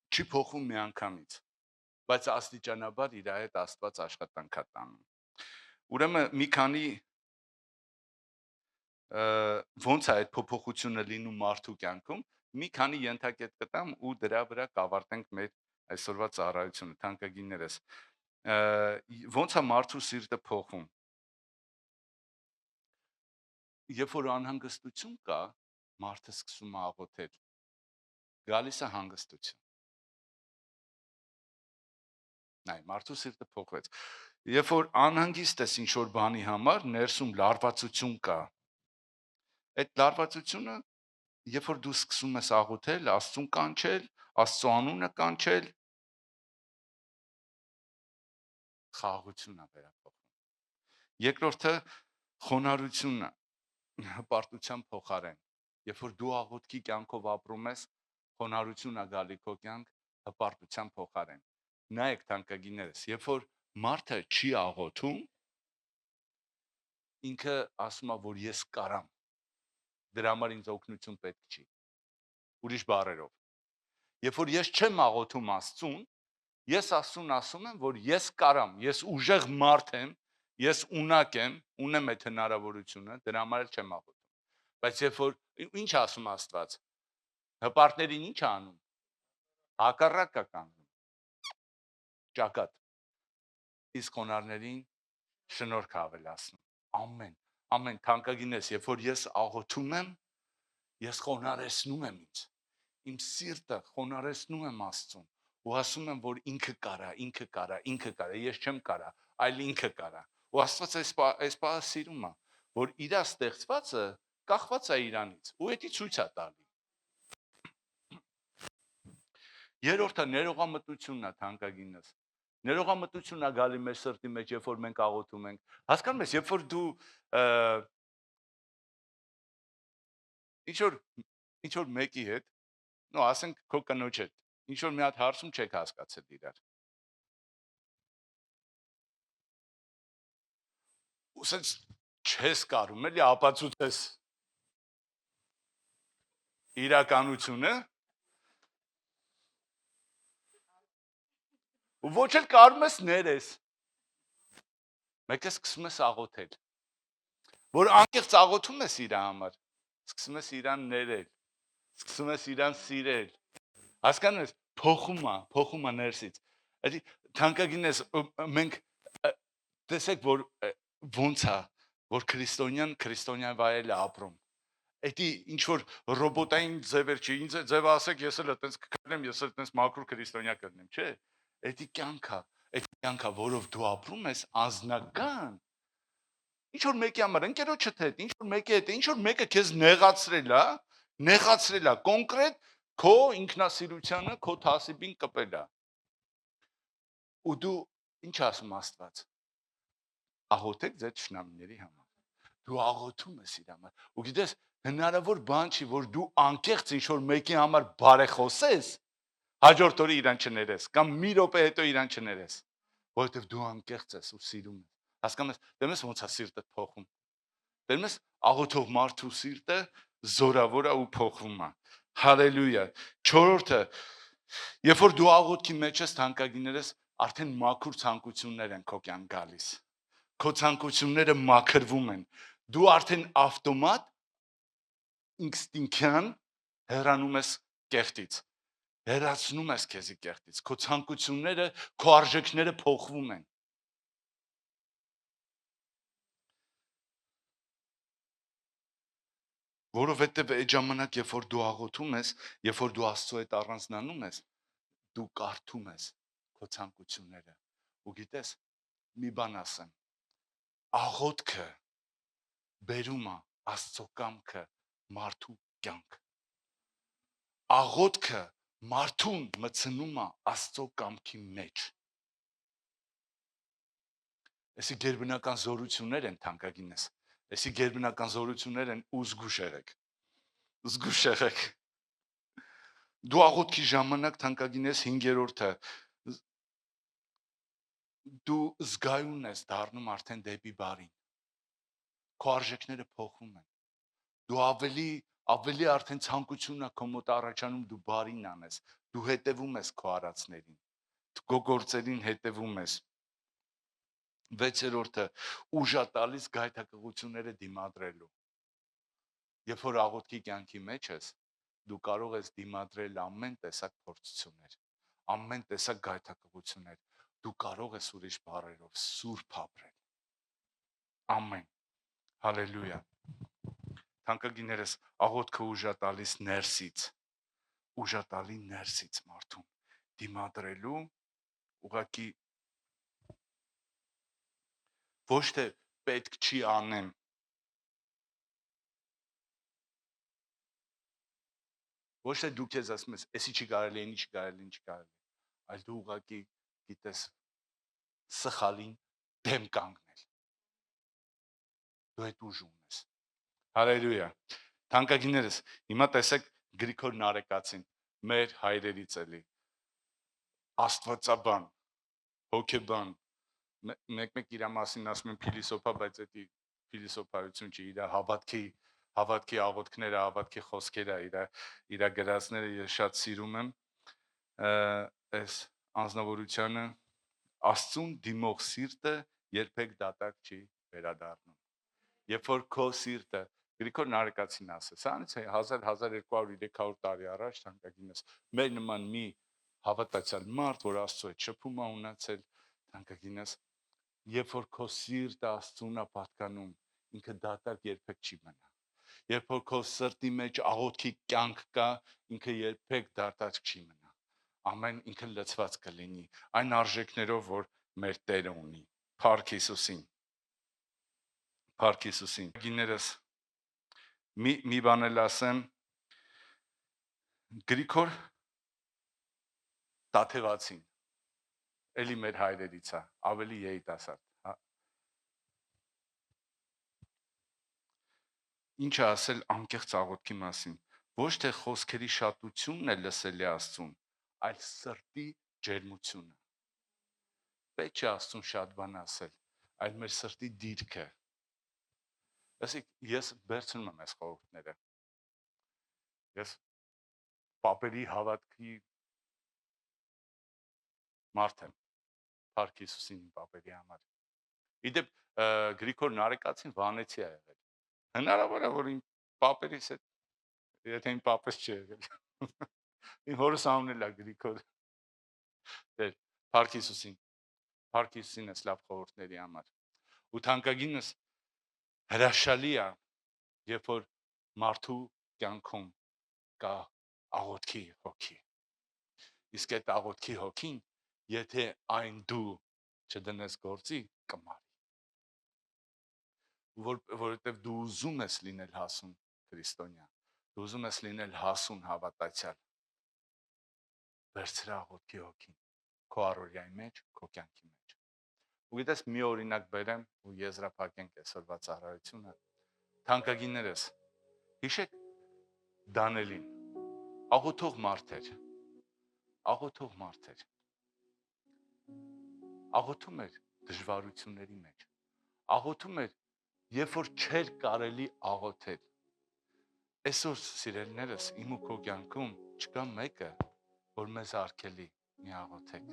չի փոխվում միանգամից, բայց աստիճանաբար իր հետ Աստված աշխատանք է տանում։ Ուրեմն մի քանի ոնց է այդ փոփոխությունը լինում մարդու կյանքում, մի քանի ենթակետ կտամ ու դրա վրա կավարտենք մեր այսօրվա ծառայությունը, թանկագիններս։ Ոնց է մարդու սիրտը փոխում։ Երբ որ անհանգստություն կա, մարդը սկսում է աղոթել։ Գալիս է հանգստություն։ Նայ, մարդու սիրտը փոխվեց։ Երբ որ անհանգիստ ես ինչ որ բանի համար, ներսում լարվածություն կա։ Այդ լարվածությունը, երբ որ դու սկսում ես աղոթել, Աստծուն կանչել, Աստծո անունը կանչել, խաղաղություն է վերափոխվում։ Երկրորդը խոնարհությունն է, հպարտության փոխարեն։ Երբ որ դու աղոթքի կյանքով ապրում ես, խոնարհություն է գալի քո կյանք հպարտության փոխարեն։ Նայեք թանկագիններս, երբ որ մարդը չի աղոթում, ինքը ասում է, որ ես կարամ։ Դրա համար ինձ օգնություն պետք չի։ Ուրիշ բառերով։ Երբ որ ես չեմ աղոթում Աստծուն, ես Աստծուն ասում եմ, որ ես կարամ, ես ուժեղ մարդ եմ, ես ունակ եմ, ունեմ այդ հնարավորությունը, դրա համար էլ չեմ աղոթում։ Բայց երբ որ ինչ ասում Աստված, հպարտներին ինչ անում։ Հակառակ է կանգնում։ Ճակատ։ Իսկ խոնարհներին շնորհք ավելացնում։ Ամեն թանկագինես, երբ որ ես աղոթում եմ, ես խոնարհեցնում եմ ինձ։ Իմ սիրտը խոնարհեցնում եմ Աստծուն ու ասում եմ, որ ինքը կարա, ես չեմ կարա, այլ ինքը կարա։ Ու Աստված այս բանը սիրում է, որ իր ստեղծվածը կախված է իրանից ու դա ցույց է տալի։ Երրորդը ներողամտությունն է, թանկագինս։ Ներողամտությունն է գալի մեր սրտի մեջ, երբ որ մենք աղոթում ենք։ Հասկանում ես, երբ որ դու ինչ որ մեկի հետ, նո ասենք քո կնոջ հետ, ինչ որ մի հատ հարցում չեք հասկացել իրար։ Ուսած չես կարում, էլի ապացուցես իրականությունը։ Ու ոչ էլ կարում ես ներես։ Մեկը սկսում ես աղոթել։ Որ անկեղծ աղոթում ես իր համար, սկսում ես իրան ներել, սկսում ես իրան սիրել։ Հասկանում ես, փոխում է ներսից։ Այդ թանկագինես մենք տեսեք որ ոնց է, որ քրիստոնյան վայել է ապրում։ Էդի ինչ որ ռոբոտային ձևեր չի, ինձ ձևը ասեք, ես էլ այտենց կգտնեմ, ես էլ այտենց մակրո քրիստոնյա կգտնեմ, չէ։ Էդի կյանքա, որով դու ապրում ես անձնական։ Ինչ որ մեկի համար ընկերոջդ հետ, ինչ որ մեկի հետ, ինչ որ մեկը քեզ նեղացրել է, կոնկրետ քո ինքնասիրությանը, քո թասիբին կպել է։ Ու դու ինչ ասում Աստված։ Աղոթեք ձեր ճշնամիների համար։ Դու աղոթում ես իր համար։ Ու գիտես, հնարավոր բան չի, որ դու անկեղծ ինչ որ մեկի համար բարեխոսես, հաջորդ օրը իրան չներես կամ մի րոպե հետո իրան չներես։ որովհետև դու անկեղծ ես ու սիրում ես։ Հասկանում ես, դեմ ես ոնց է սիրտը փոխում։ Դեմ ես աղոթող մարդու սիրտը զորավոր է ու փոխվում է։ Հալելույա։ Չորրորդը, երբ որ դու աղոթքի մեջ ես, թանկագիներս, արդեն մաքուր ցանկություններ են քո կյանք գալիս։ Քո ցանկությունները մաքրվում են։ Դու արդեն ավտոմատ ինստինկտիվ հեռանում ես կեղտից, հեռացնում ես քեզի կեղտից, քո ցանկությունները, քո արժեքները փոխվում են։ Որովհետև այդ ժամանակ, երբ որ դու աղոթում ես, երբ որ դու Աստծո հետ առանձնանում ես, դու կարդում ես քո ցանկությունները։ Ու գիտես, մի բան ասեմ, աղոթքը բերում է Աստծո կամքը մարդու կյանք։ Աղոթքը մարդուն մտցնում է Աստծո կամքի մեջ։ Էսի գերբնական զորություններ են թանկագինես։ Էսի գերբնական զորություններ են ու զգուշ եղեք։ Զգուշ եղեք։ Դու աղոթքի ժամանակ թանկագինես 5-րդը դու զգայուն ես դառնում արդեն դեպի բարին։ Քո արժեքները փոխվում են։ Դու ավելի արդեն ցանկությունն է քո մոտ առաջանում դու բարին անես։ Դու հետևում ես քո արածներին։ Քո գործերին հետևում ես։ 6-րդը ուժա տալիս գայթակղությունները դիմադրելու։ Երբ որ աղոթքի կյանքի մեջ ես, դու կարող ես դիմադրել ամեն տեսակ փորձություններ, ամեն տեսակ գայթակղություններ։ Դու կարող ես ուրիշ բառերով սուրբ ապրել։ Ամեն։ Հալելույա։ Թանկագիներս, աղոթքը ուժա տալիս ներսից, ուժա տալի ներսից մարդուն դիմադրելու ուղղակի ոչ թե պետք չի անեմ։ Ոչ թե դու քեզ ասում ես, էսի չի կարելի, այնի չի կարելի, ինչի կարելի, այլ դու ուղղակի գիտես սխալին դեմ կանգնել։ Դու այդ ուժ ունես։ Հալելույա։ Թանկագիներս, հիմա տեսեք Գրիգոր Նարեկացին, մեր հայրերից էլի, աստվածաբան, հոգեբան, մեկ իր մասին ասում են փիլիսոփա, բայց դա փիլիսոփայություն չի, իր հավատքի աղոթքները, հավատքի խոսքերը, իր գրածները ես շատ սիրում եմ, այս անձնավորությունը Աստծուն դիմող սիրտը երբեք դատարկ չի վերադառնում։ Երբ որ քո սիրտը Գրիգոր Նարեկացին ասես, անից 1200-300 տարի առաջ թանկագինս մեր նման մի հավատացյալ մարդ, որ Աստծո հետ շփում է ունեցել, թանկագինս, երբ որ քո սիրտը Աստծուն է պատկանում, ինքը դատարկ երբեք չի մնա։ Երբ որ քո սրտի մեջ աղոթքի կյանք կա, ինքը երբեք դատարկ չի մնա։ Ամեն ինքը լցված կլինի այն արժեքներով, որ մեր Տերը ունի։ Փառք Հիսուսին։ Փառք Հիսուսին։ Գիներս մի բան էլ ասեմ, Գրիգոր Տաթևացին, էլի մեր հայրերից է, ավելի երիտասարդ։ Ինչ է ասել անկեղծ աղոթքի մասին։ Ոչ թե խոսքերի շատությունն է լսելի Աստծուն, այլ սրտի ջերմությունը։ Պետք չէ Աստծուն շատ բան ասել, այլ մեր սրտի դիրքը։ Ես վերցնում եմ այս խորհուրդները։ Ես պապերի հավատքի մարդ եմ, Փառք Հիսուսին պապերի համար։ Իդեպ Գրիգոր Նարեկացին Վանեցի է եղել։ Հնարավոր է, որ իմ պապերից հետ, եթե իմ պապես չի եղել։ Իմ հորս անունն է Գրիգոր։ Դեր, Փառք Հիսուսին։ Փառք Հիսուսին ես լավ խորհուրդների համար։ Ու թանկագինս հրաշալի է, երբ որ մարդու կյանքում կա աղոթքի հոգի։ Իսկ այդ աղոթքի հոգին, եթե այն դու չդնես գործի, կմարի։ Որովհետև դու ուզում ես լինել հասուն քրիստոնյա, դու ուզում ես լինել հասուն հավատացյալ, վերցրա աղոթքի հոգին քո առօրյայի մեջ, քո կյանքի մեջ։ Ու գիտես մի օրինակ բերեմ ու եզրափակենք այսօրվա ծառայությունը։ Թանկագիններս, հիշեք Դանիելին, աղոթող մարդ էր։ աղոթում էր դժվարությունների մեջ, աղոթում էր, երբ որ չէր կարելի աղոթել։ Այսօր սիրելիներս իմ ու քո կյանքում չկա մեկը, որ մեզ արգելի մի աղոթեք,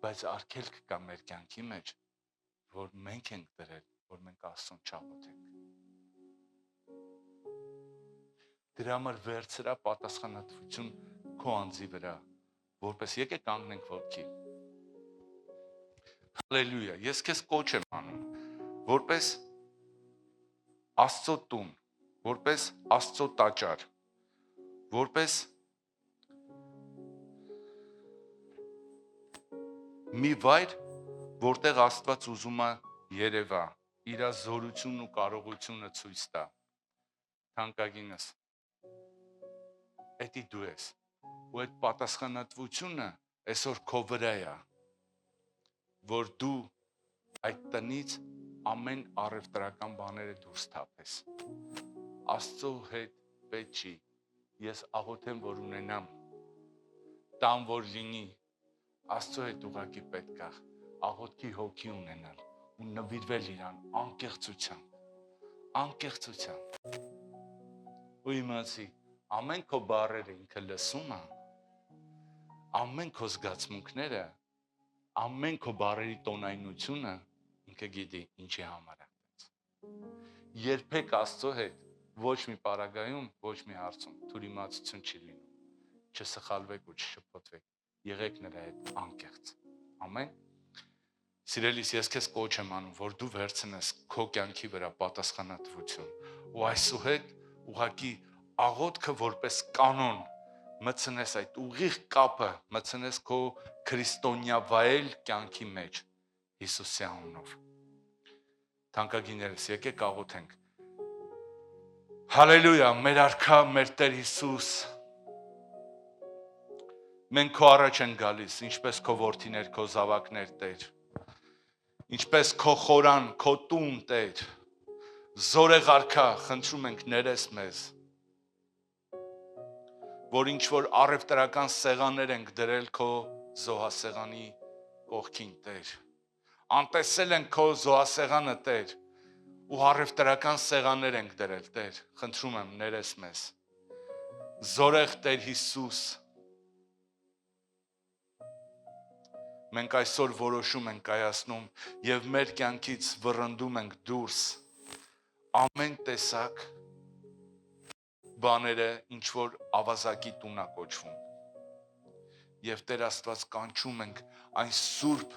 բայց արգելք կա մեր կյանքի մեջ, որ մենք ենք դրել, որ մենք Աստծուն չաղոթենք։ Դրա համար վերցրա պատասխանատվություն քո անձի վրա, որպես եկեք կանգնենք ոտքի։ Հալելույա, ես քեզ կոչ եմ անում, որպես Աստծո տուն, որպես Աստծո տաճար, որպես մի վայր, որտեղ Աստված ուզում է երևա, իր զորությունն ու կարողությունը ցույց տա։ Թանկագինս, էդի դու ես, ու այդ պատասխանատվությունը այսօր քո վրա է, որ դու այդ տնից ամեն առևտրական բաները դուրս թափես։ Աստծո հետ պետք չի, ես աղոթեմ, որ ունենամ, տան որ լինի, Աստծո հետ ուղղակի պետք է աղոթքի հոգի ունենալ ու նվիրվել իրան անկեղծությամբ։ Ու իմացի, ամեն քո բառերը ինքը լսում է, ամեն քո զգացմունքները, ամեն քո բառերի տոնայնությունը ինքը գիտի ինչի համար է։ Երբեք Աստծո հետ ոչ մի պարագայում, ոչ մի հարցում թուրիմացություն չի լինում։ Չսխալվեք ու չշփոթվեք, եղեք նրա հետ անկեղծ։ Ամեն։ Սիրելիս, ես քեզ կոչ եմ անում, որ դու վերցնես քո կյանքի վրա պատասխանատվություն ու այսուհետ ուղղակի աղոթքը որպես կանոն մտցնես այդ ուղիղ կապը, մտցնես քո քրիստոնյա վայել կյանքի մեջ Հիսուսի անունով։ Թանկագիներս, եկեք աղոթենք։ Հալելույա, մեր արքա, մեր Տեր Հիսուս, մենք քո առաջ ենք գալիս, ինչպես քո որդիներ, քո զավակներ, Տեր, ինչպես քո խորան, քո տուն, Տեր, զորեղ արքա, խնդրում ենք ներես մեզ, որ ինչ որ առևտրական սեղաններ ենք դրել քո զոհասեղանի կողքին, Տեր, անտեսել ենք քո զոհասեղանը, Տեր, ու առևտրական սեղաններ ենք դրել, Տեր, խնդրում եմ ներես մեզ, զորեղ Տեր Հիսուս, մենք այսօր որոշում ենք կայացնում և մեր կյանքից վռնդում ենք դուրս ամեն տեսակ բաները, ինչ որ ավազակի տուն է կոչվում, և Տեր Աստված կանչում ենք այն սուրբ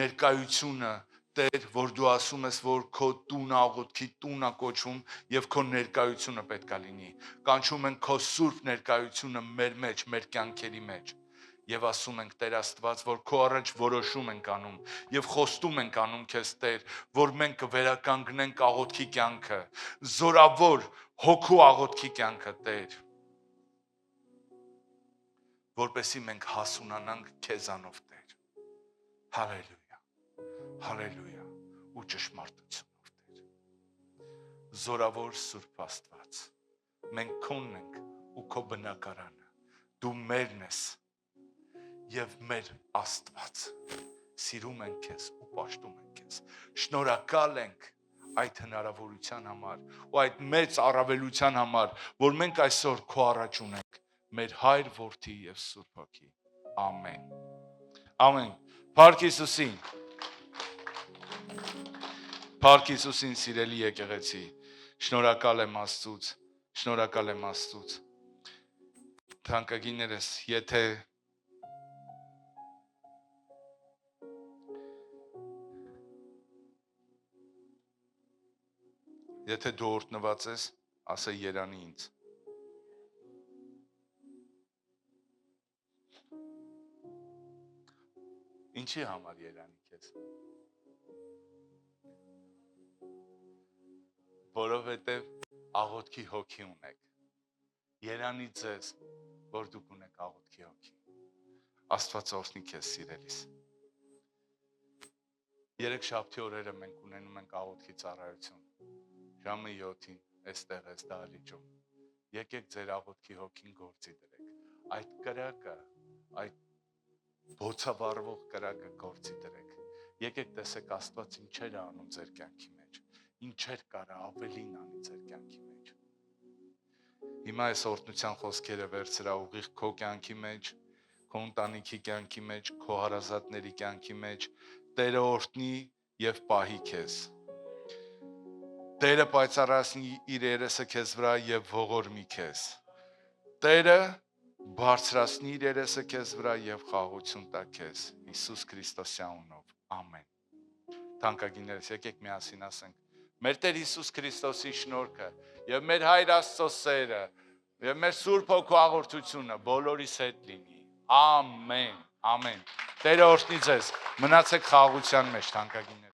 ներկայությունը, Տեր, որ դու ասում ես, որ քո տունը աղոթքի տուն է կոչվում և քո ներկայությունը պետք է լինի, կանչում ենք քո սուրբ ներկայությունը մեր մեջ, մեր կյանքերի մեջ, և ասում ենք Տեր Աստված, որ քո առաջ որոշում ենք անում և խոստում ենք անում քեզ Տեր, որ մենք կվերականգնենք աղոթքի կյանքը, զորավոր հոգու աղոթքի կյանքը, Տեր, որպեսզի մենք հասունանանք քեզանով, Տեր, հալելույա, հալելույա ու ճշմարտությունով, Տեր, զորավոր Սուրբ Աստված, մենք քոնն ենք ու քո բնակարանը, դու մերն ես և մեր Աստված, սիրում ենք քեզ ու պաշտում ենք քեզ, շնորհակալ ենք այդ հնարավորության համար ու այդ մեծ առավելության համար, որ մենք այսօր քո առաջ ունենք, մեր Հայր, Որդի և Սուրբ Հոգի, ամեն, ամեն, փառք Հիսուսին, փառք Հիսուսին, սիրելի եկեղեցի, շնորհակալ եմ Աստծուց, թանկագիներս, Եթե դու օրհնված ես, ասա երանի ինձ։ Ինչի համար երանի քեզ։ Որովհետև աղոթքի հոգի ունեք։ Երանի ձեզ, որ դուք ունեք աղոթքի հոգի։ Աստված օրհնի քեզ, սիրելիս։ Երեքշաբթի օրերը մենք ունենում ենք աղոթքի ծառայություն։ Ժամը 7-ին այստեղ ես դահլիճում։ Եկեք ձեր աղոթքի հոգին գործի դրեք։ Այդ կրակը, այդ բոցավառվող կրակը գործի դրեք։ Եկեք տեսեք Աստված ինչեր է անում ձեր կյանքի մեջ, ինչեր կարա ավելին անի ձեր կյանքի մեջ։ Հիմա այս օրհնության խոսքերը վերցրա ուղիղ քո կյանքի մեջ, քո ընտանիքի կյանքի մեջ, քո հարազատների կյանքի մեջ, Տերը օրհնի եւ պահի քեզ։ Տերը պայծառացնի իր երեսը քեզ վրա եւ ողորմի քեզ։ Տերը բարձրացնի իր երեսը քեզ վրա եւ խաղաղություն տա քեզ Հիսուս Քրիստոսի անունով։ Ամեն։ Թանկագիններս, եկեք միասին ասենք. Մեր Տեր Հիսուս Քրիստոսի շնորհքը եւ մեր Հայր Աստծո սերը եւ մեր Սուրբ Հոգու աղոթությունը բոլորիս հետ լինի։ Ամեն։ Ամեն։ Տերը օրհնի ձեզ։ Մնացեք խաղաղության մեջ, թանկագիններ։